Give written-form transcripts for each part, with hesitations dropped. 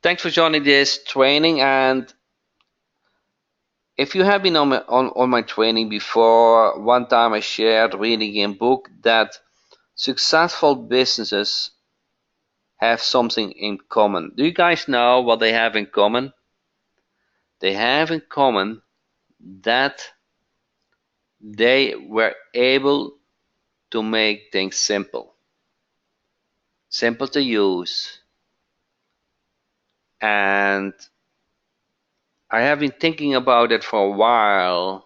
Thanks for joining this training. And if you have been on my training before, one time I shared reading a book that successful businesses have something in common. Do you guys know what they have in common? They have in common that they were able to make things simple, simple to use. And I have been thinking about it for a while,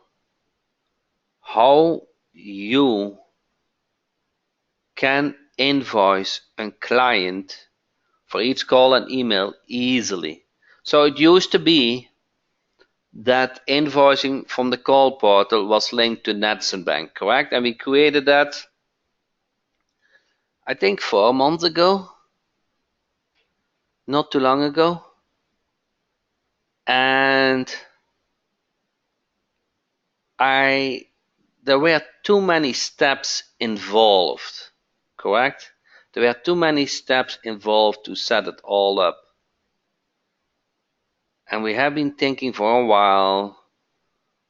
how you can invoice a client for each call and email easily. So it used to be that invoicing from the call portal was linked to Netson Bank, correct? And we created that, I think, 4 months ago, not too long ago. And there were too many steps involved, correct? There were too many steps involved to set it all up. And we have been thinking for a while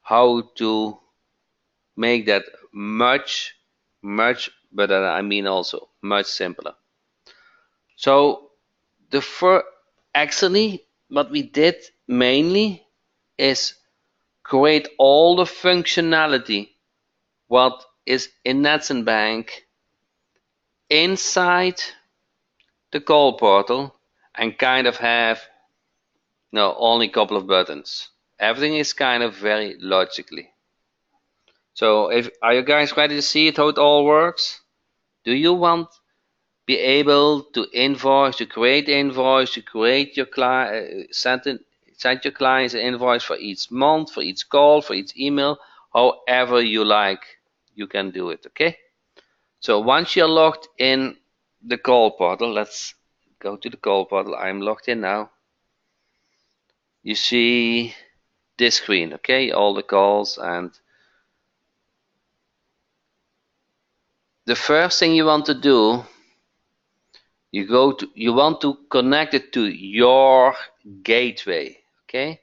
how to make that much, but I mean also much simpler. So actually what we did mainly is create all the functionality what is in Netson Bank inside the call portal and kind of have only a couple of buttons. Everything is kind of very logically. So are you guys ready to see it, how it all works? Do you want be able to invoice, to create invoice, to create your client, send your clients an invoice for each month, for each call, for each email, however you like, you can do it, okay? So once you're logged in the call portal, let's go to the call portal. I'm logged in now. You see this screen, okay? All the calls, and the first thing you want to do, you want to connect it to your gateway, okay?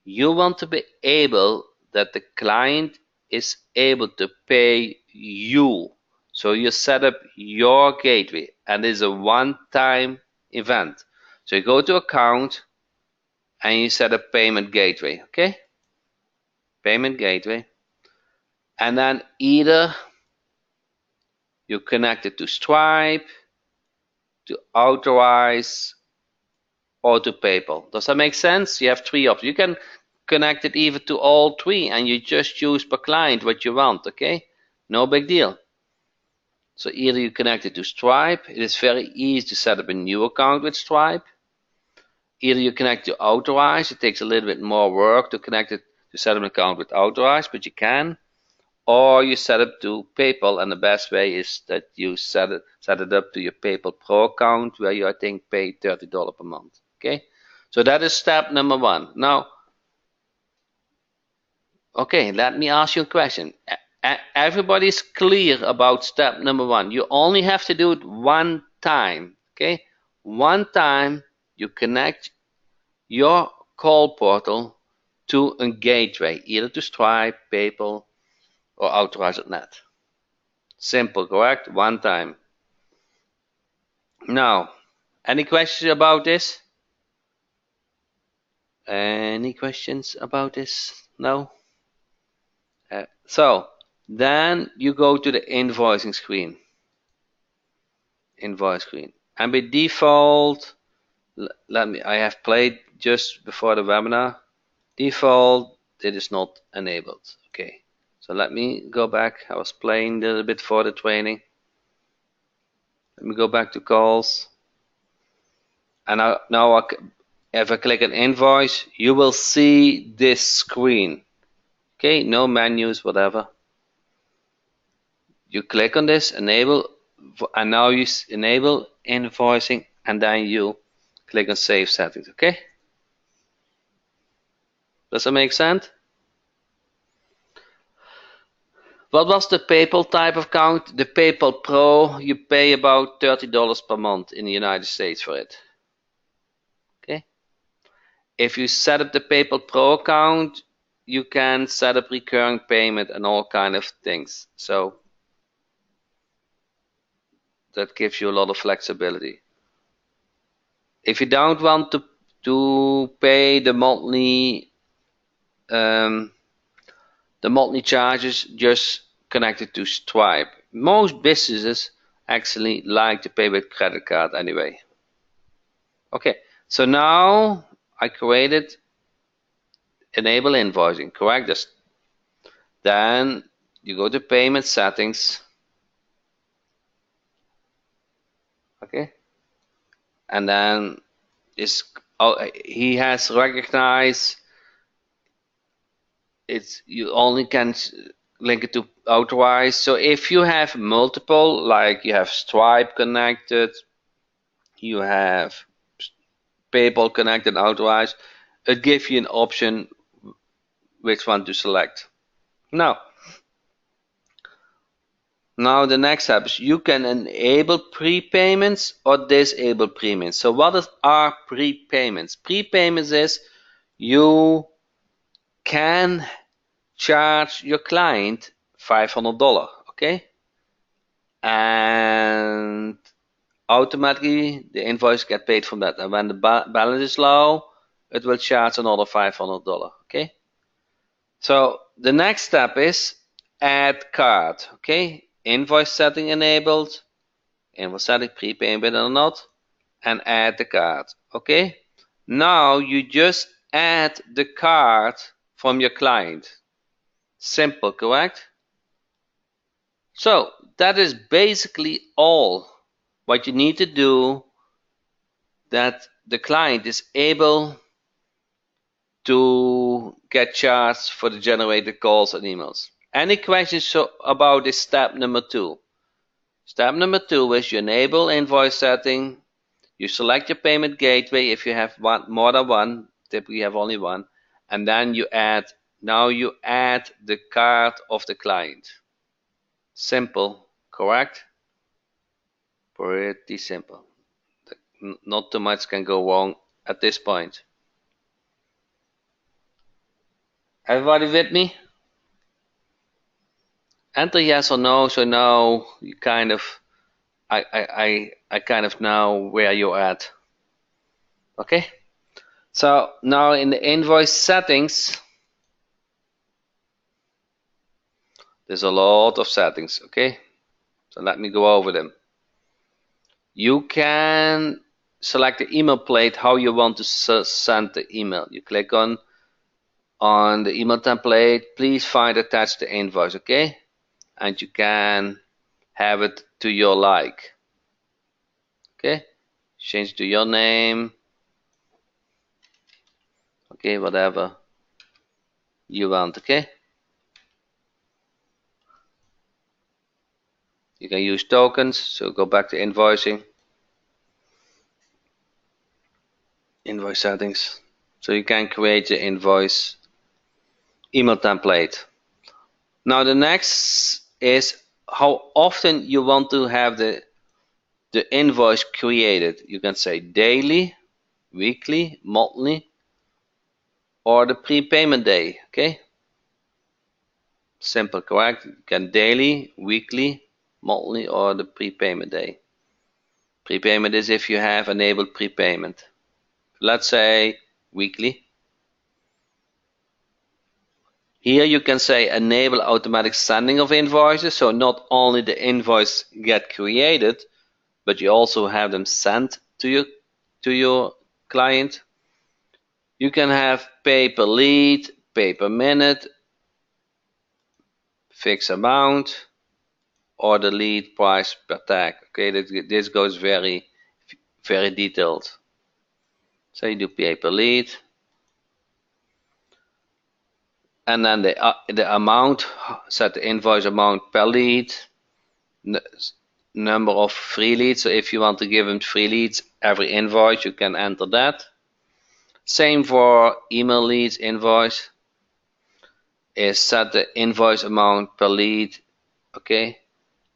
You want to be able that the client is able to pay you. So you set up your gateway, and it's a one-time event. So you go to account and you set up payment gateway, okay? Payment gateway. And then either you connect it to Stripe, to Authorize, or to PayPal. Does that make sense? You have three options. You can connect it even to all three, and you just choose per client what you want, okay? No big deal. So either you connect it to Stripe. It is very easy to set up a new account with Stripe. Either you connect to Authorize. It takes a little bit more work to connect it to set up an account with Authorize, but you can. Or you set it to PayPal, and the best way is that you set it up to your PayPal Pro account, where you, I think, pay $30 per month. Okay, so that is step number one. Now, okay, let me ask you a question. Everybody's clear about step number one. You only have to do it one time. Okay, one time you connect your call portal to a gateway, either to Stripe, PayPal, or Authorize.net. Simple, correct? One time. Now, any questions about this? Any questions about this? No? So, then you go to the invoicing screen. Invoice screen. And by default, I have played just before the webinar. Default, it is not enabled. Okay. So let me go back. I was playing a little bit for the training. Let me go back to calls. And now if I click on invoice, you will see this screen. Okay, no menus, whatever. You click on this, enable, and now you enable invoicing, and then you click on save settings. Okay? Does that make sense? What was the PayPal type of account? The PayPal Pro, you pay about $30 per month in the United States for it. Okay? If you set up the PayPal Pro account, you can set up recurring payment and all kind of things. So that gives you a lot of flexibility. If you don't want to pay the monthly charges, just connect it to Stripe. Most businesses actually like to pay with credit card anyway. Okay, so now I created enable invoicing, correct? Then you go to payment settings, okay, and then he has recognized you only can link it to authorize. So if you have multiple, like you have Stripe connected, you have PayPal connected, authorized, it gives you an option which one to select. Now the next step is you can enable prepayments or disable prepayments. So what are prepayments? Prepayments is you can charge your client $500, okay? And automatically the invoice get paid from that. And when the balance is low, it will charge another $500, okay? So the next step is add card, okay? Invoice setting enabled, invoice setting prepayment or not, and add the card, okay? Now you just add the card from your client. Simple, correct? So that is basically all what you need to do that the client is able to get charged for the generated calls and emails. Any questions about this step number 2? Step number 2 is you enable invoice setting. You select your payment gateway if you have more than one. Typically you have only one. And then you add the card of the client. Simple, correct? Pretty simple. Not too much can go wrong at this point. Everybody with me? Enter yes or no, so now you kind of I kind of know where you're at. Okay? So now in the invoice settings, there's a lot of settings, okay? So let me go over them. You can select the email plate, how you want to send the email. You click on the email template, please find attached the invoice, okay? And you can have it to your like. Okay? Change to your name. Okay, whatever you want, okay? You can use tokens, so go back to invoicing. Invoice settings. So you can create the invoice email template. Now the next is how often you want to have the invoice created. You can say daily, weekly, monthly, or the prepayment day, okay? Simple, correct? You can daily, weekly, monthly, or the prepayment day. Prepayment is if you have enabled prepayment. Let's say weekly. Here you can say enable automatic sending of invoices, so not only the invoice get created, but you also have them sent to your client. You can have pay per lead, pay per minute, fixed amount, or the lead price per tag. Okay, this goes very detailed. So you do pay per lead, and then the amount, set the invoice amount per lead, number of free leads. So if you want to give them free leads every invoice, you can enter that. Same for email leads invoice, is set the invoice amount per lead. Okay,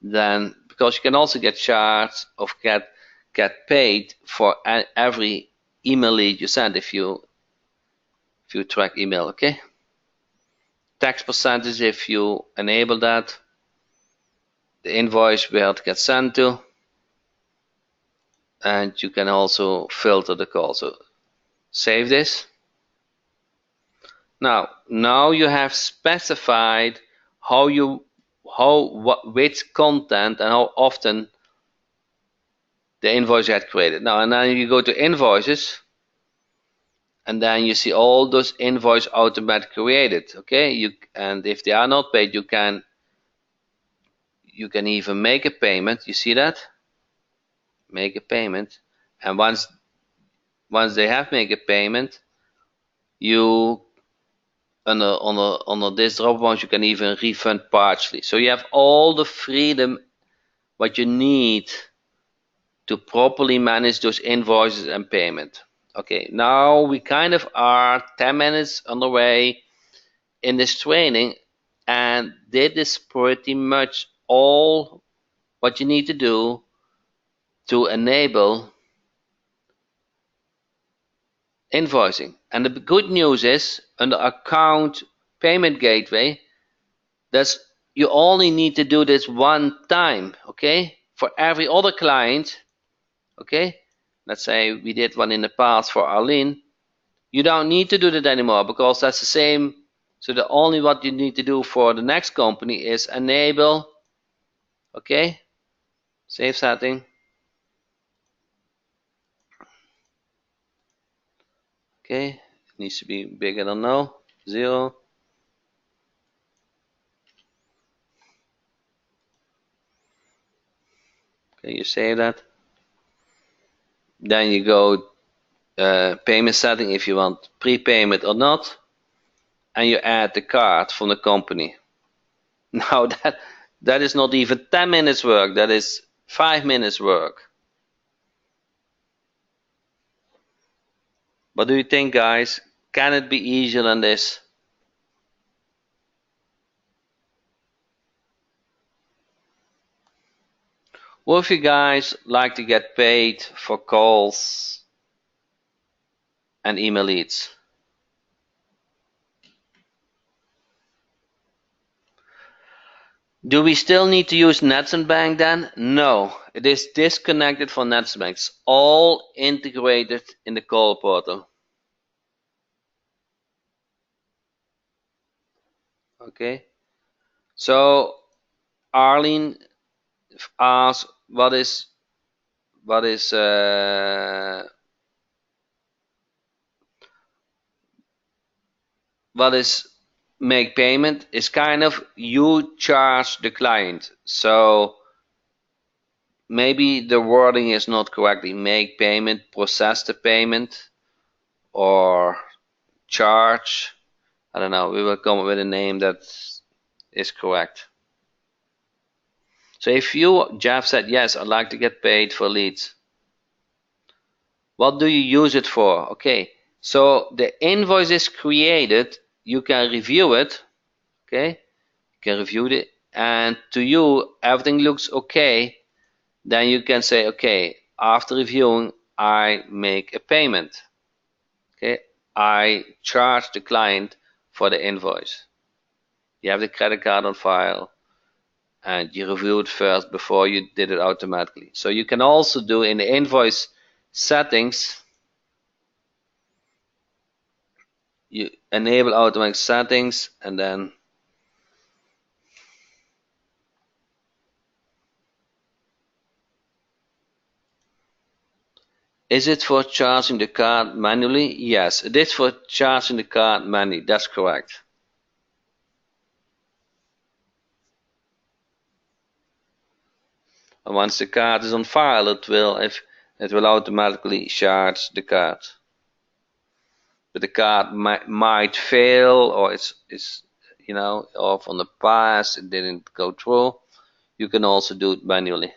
then because you can also get charged or get paid for every email lead you send. If you if you track email. Okay, tax percentage if you enable that, the invoice where it gets sent to, and you can also filter the call. So save this. Now you have specified which content and how often the invoice get created. Now, and then you go to invoices, and then you see all those invoices automatically created. Okay, and if they are not paid, you can even make a payment. You see that? Make a payment, and once they have made a payment, you under this drop down you can even refund partially. So you have all the freedom what you need to properly manage those invoices and payment. Okay, now we kind of are 10 minutes on the way in this training, and this is pretty much all what you need to do to enable invoicing. And the good news is under account payment gateway, that's you only need to do this one time. Okay, for every other client. Okay, let's say we did one in the past for Arlene. You don't need to do that anymore because that's the same. So the only what you need to do for the next company is enable. Okay, save setting. Okay, it needs to be bigger than now, 0. Okay, you save that. Then you go payment setting if you want prepayment or not, and you add the card from the company. Now that is not even 10 minutes work, that is 5 minutes work. What do you think, guys? Can it be easier than this? What if you guys like to get paid for calls and email leads? Do we still need to use Bank then? No, it is disconnected from Bank. It's all integrated in the call portal. Okay, so Arlene asked what is make payment is kind of you charge the client. So maybe the wording is not correctly. Make payment, process the payment, or charge. I don't know. We will come up with a name that is correct. So if you, Jeff, said yes, I'd like to get paid for leads. What do you use it for? Okay, so the invoice is created. You can review it. Okay, you can review it, and to you everything looks okay. Then you can say, okay, after reviewing, I make a payment. Okay, I charge the client for the invoice. You have the credit card on file, and you review it first before you did it automatically. So you can also do in the invoice settings, you enable automatic settings, and then is it for charging the card manually? Yes, it is for charging the card manually. That's correct. And once the card is on file, it will automatically charge the card. But the card might fail, or it's or from the past it didn't go through. You can also do it manually.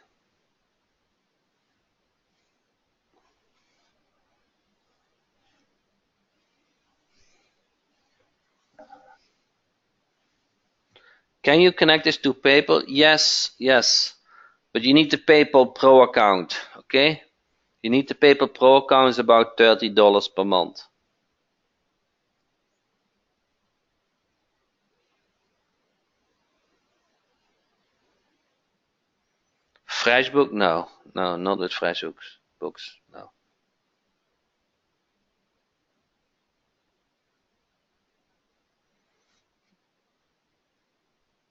Can you connect this to PayPal? Yes, but you need the PayPal Pro account. Okay, you need the PayPal Pro account. Is about $30 per month. FreshBook? No, no, not with FreshBooks. Books, no.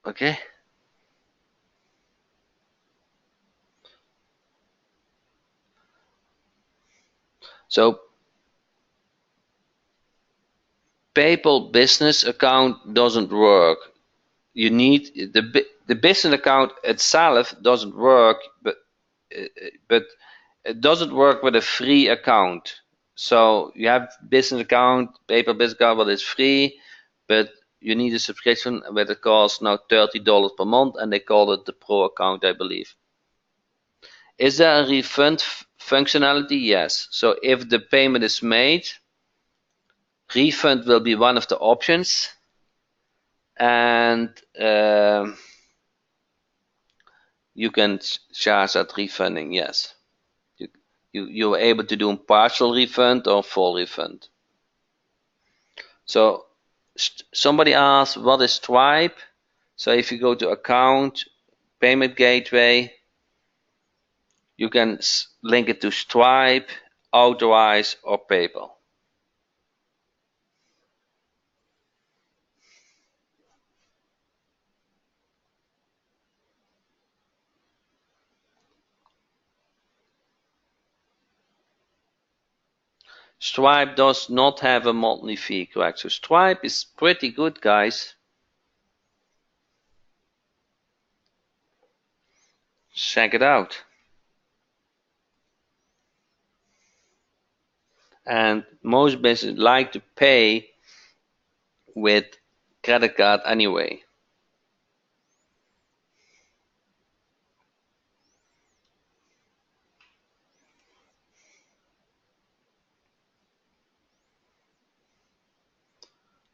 Okay. So PayPal business account doesn't work. You need the business account itself doesn't work, but it doesn't work with a free account. So you have business account, PayPal business account, but it's free, but you need a subscription where it costs now $30 per month, and they call it the Pro account, I believe. Is there a refund functionality? Yes. So if the payment is made, refund will be one of the options, and you can charge that refunding. Yes, you're able to do a partial refund or full refund. So somebody asked, what is Stripe? So if you go to account, payment gateway, you can link it to Stripe, Authorize, or PayPal. Stripe does not have a monthly fee, correct? So Stripe is pretty good, guys. Check it out. And most businesses like to pay with credit card anyway.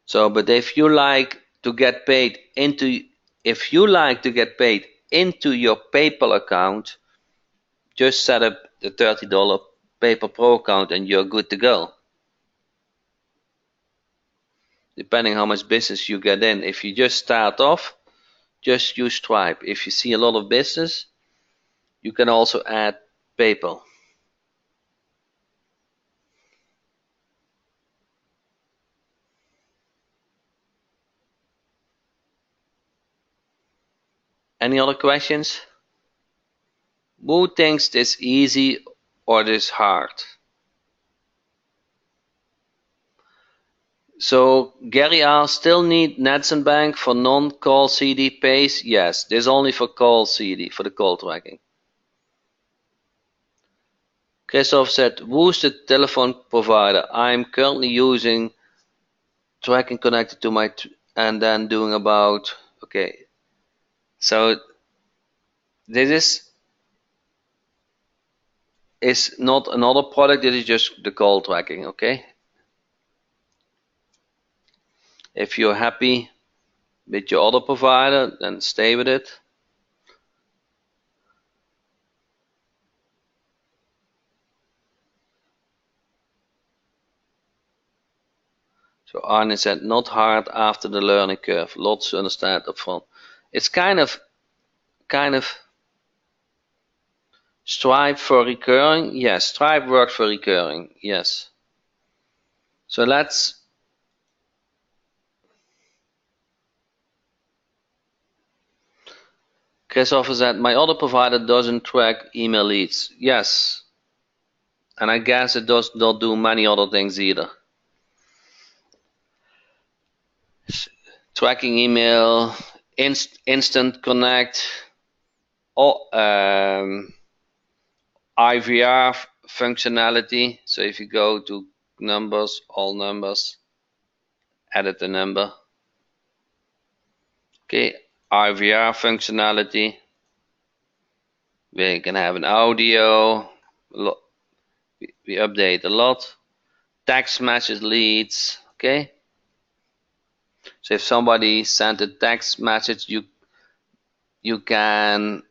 So, but if you like to get paid into your PayPal account, just set up the $30 PayPal Pro account and you're good to go. Depending how much business you get in. If you just start off, just use Stripe. If you see a lot of business, you can also add PayPal. Any other questions? Who thinks this easy or this hard? So Gary R, still need Netson Bank for non-call CD pays? Yes, this is only for call CD, for the call tracking. Christoph said, who's the telephone provider? I'm currently using tracking connected to my, and then doing about, okay. So this is not another product, this is just the call tracking, okay? If you're happy with your other provider, then stay with it. So Arne said, not hard after the learning curve. Lots to understand upfront. It's kind of Stripe for recurring. Yes, Stripe works for recurring. Yes. So let's. Christopher said, my other provider doesn't track email leads. Yes. And I guess it does not do many other things either. Tracking email, instant connect, or IVR functionality. So if you go to numbers, all numbers, edit the number. Okay, IVR functionality. We can have an audio. We update a lot. Text message leads. Okay. So if somebody sent a text message, you can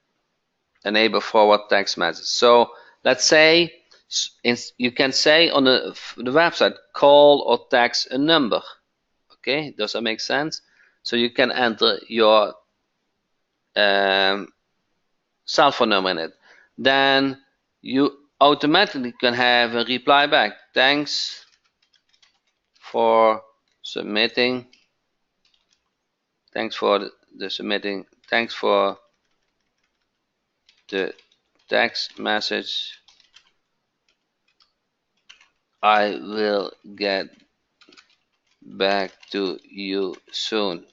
enable forward text message. So let's say you can say on the website, call or text a number. Okay, does that make sense? So you can enter your cell phone number in it. Then you automatically can have a reply back. Thanks for submitting. Thanks for the submitting. Thanks for the text message. I will get back to you soon.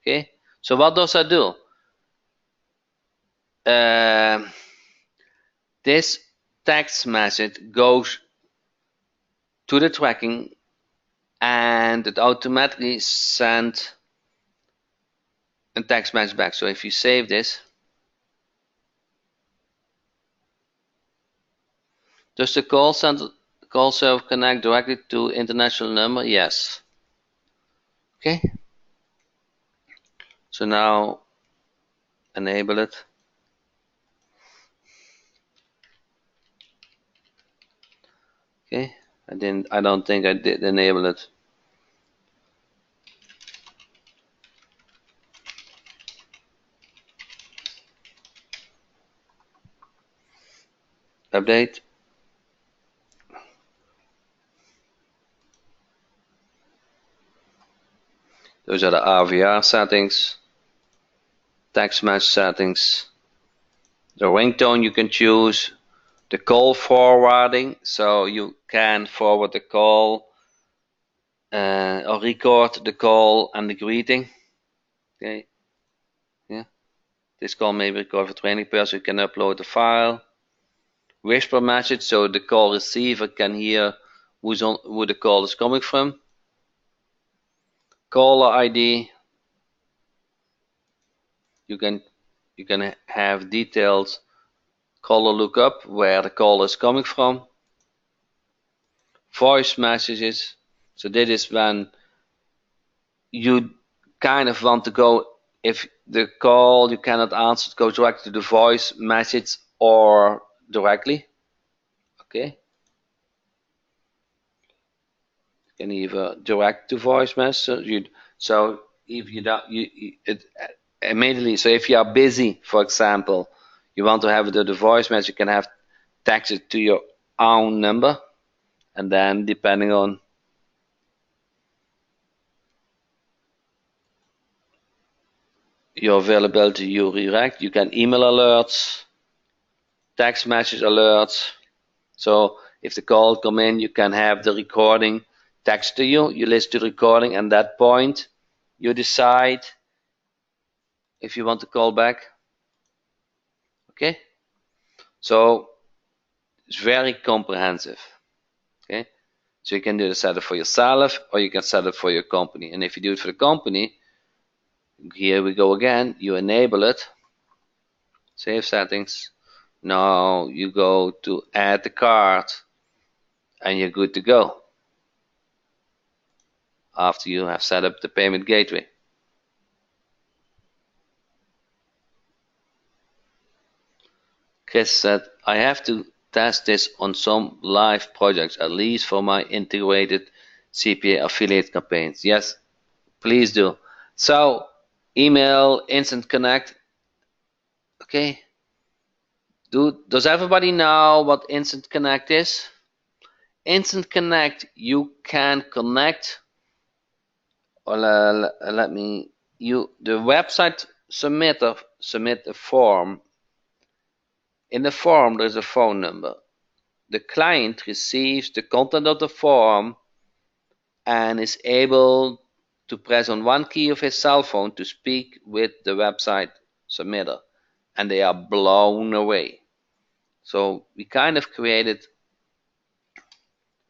Okay, so what does that do? This text message goes to the tracking and it automatically sends a text message back. So if you save this, does the call server connect directly to international number? Yes. Okay. So now enable it. Okay. I don't think I did enable it. Update. Those are the RVR settings, text message settings, the ringtone you can choose, the call forwarding, so you can forward the call or record the call and the greeting. Okay, yeah, this call may be recorded for training purposes. You can upload the file. Whisper message, so the call receiver can hear who the call is coming from. Caller ID. You can have detailed caller lookup where the call is coming from. Voice messages. So this is when you kind of want to go, if the call you cannot answer, go directly to the voice message or directly. Okay. You can either direct to voice message. So if you don't, it immediately. So if you are busy, for example, you want to have the voice message, you can have text it to your own number, and then depending on your availability, you redirect. You can email alerts, text message alerts. So if the call come in, you can have the recording text to you. You listen to the recording, and at that point, you decide if you want to call back. Okay. So it's very comprehensive. Okay. So you can do the setup for yourself, or you can set it for your company. And if you do it for the company, here we go again. You enable it. Save settings. Now you go to add the card, and you're good to go after you have set up the payment gateway. Chris said, I have to test this on some live projects, at least for my integrated CPA affiliate campaigns. Yes, please do. So, email, Instant Connect. Okay. Does everybody know what Instant Connect is? Instant Connect, you can connect, or the website submit a form. In the form, there's a phone number. The client receives the content of the form and is able to press on one key of his cell phone to speak with the website submitter, and they are blown away. So we kind of created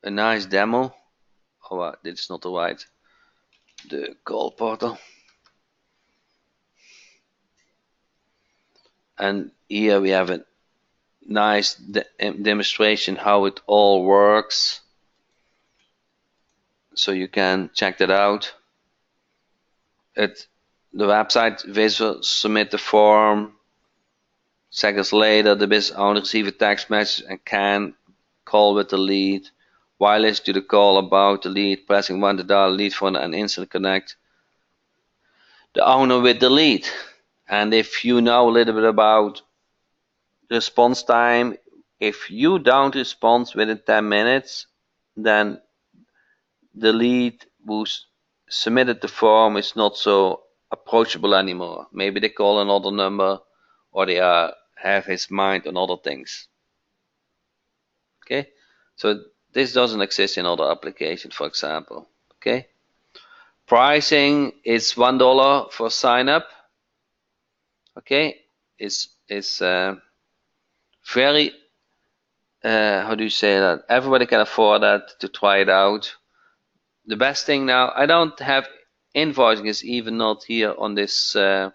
a nice demo. Oh, this is not the right, the call portal. And here we have a nice demonstration how it all works. So you can check that out. The website visitor submit the form. Seconds later, the business owner receives a text message and can call with the lead. Wireless to the call about the lead, pressing 1 to dial lead phone and instant connect the owner with the lead. And if you know a little bit about response time. If you don't respond within 10 minutes, then the lead who submitted the form is not so approachable anymore. Maybe they call another number, or they have his mind on other things. Okay, so this doesn't exist in other applications, for example. Okay, pricing is $1 for sign up. Okay, is very how do you say that? Everybody can afford that to try it out. The best thing now, I don't have invoicing is even not here on this on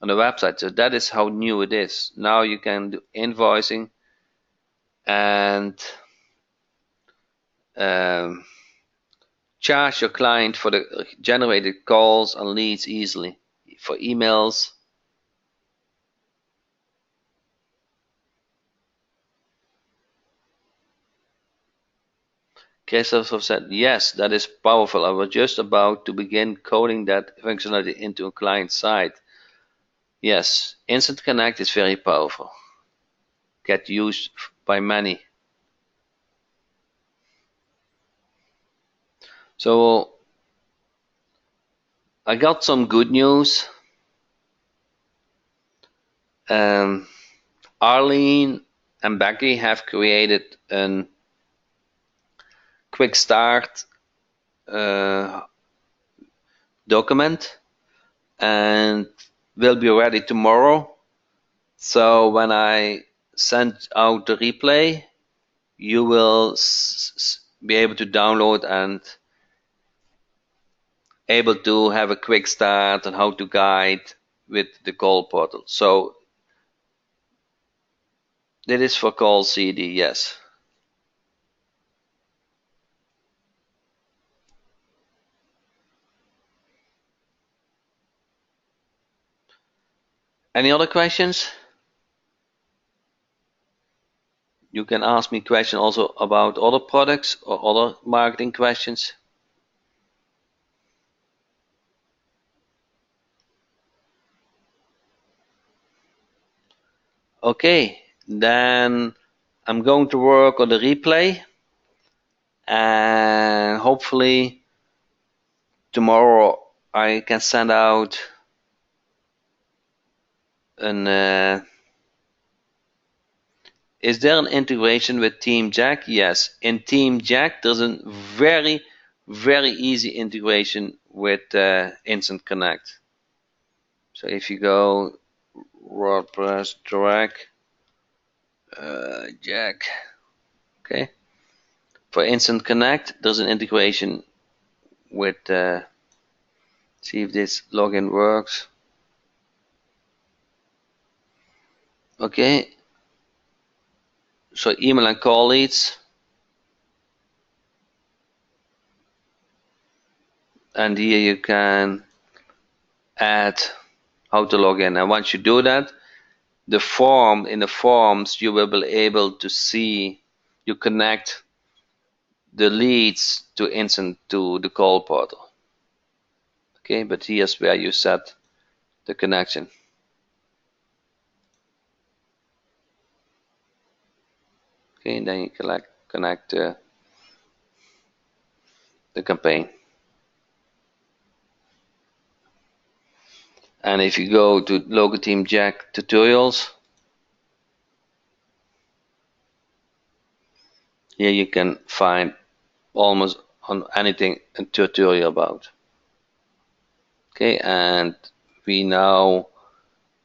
the website, so that is how new it is. Now you can do invoicing and charge your client for the generated calls and leads easily for emails. Christopher said, yes, that is powerful. I was just about to begin coding that functionality into a client site. Yes, Instant Connect is very powerful. Get used by many. So I got some good news. Arlene and Becky have created a quick start document and will be ready tomorrow. So when I send out the replay, you will be able to download and able to have a quick start on how to guide with the call portal. So that is for call CD, yes. Any other questions? You can ask me questions also about other products or other marketing questions. Okay, then I'm going to work on the replay, and hopefully tomorrow I can send out an is there an integration with Team Jack? Yes, in Team Jack there's a very easy integration with Instant Connect. So if you go WordPress Direct Jack, okay, for Instant Connect there's an integration with see if this login works. Okay, so email and call leads, and here you can add how to log in, and once you do that, the form in the forms you will be able to see you connect the leads to the call portal. Okay, but here's where you set the connection. Okay, and then you connect the campaign. And if you go to Local Team Jack tutorials, here you can find almost on anything a tutorial about. Okay, and we now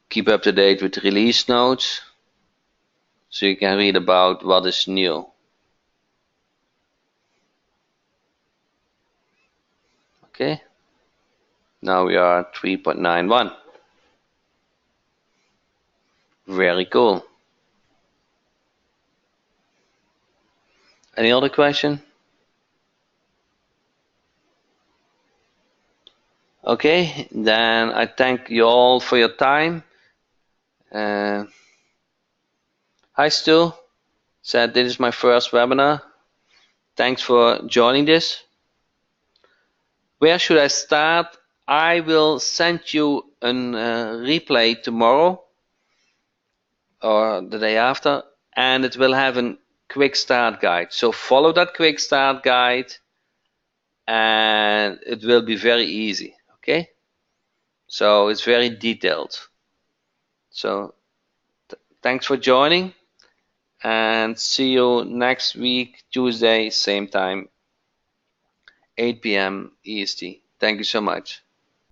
keep up to date with release notes, so you can read about what is new. Okay, now we are at 3.91. Very cool. Any other question? Okay, then I thank you all for your time. Hi Stu, said this is my first webinar. Thanks for joining this. Where should I start? I will send you a replay tomorrow or the day after, and it will have a quick start guide. So follow that quick start guide and it will be very easy. Okay, so it's very detailed. So thanks for joining, and see you next week, Tuesday, same time, 8 p.m. EST. Thank you so much.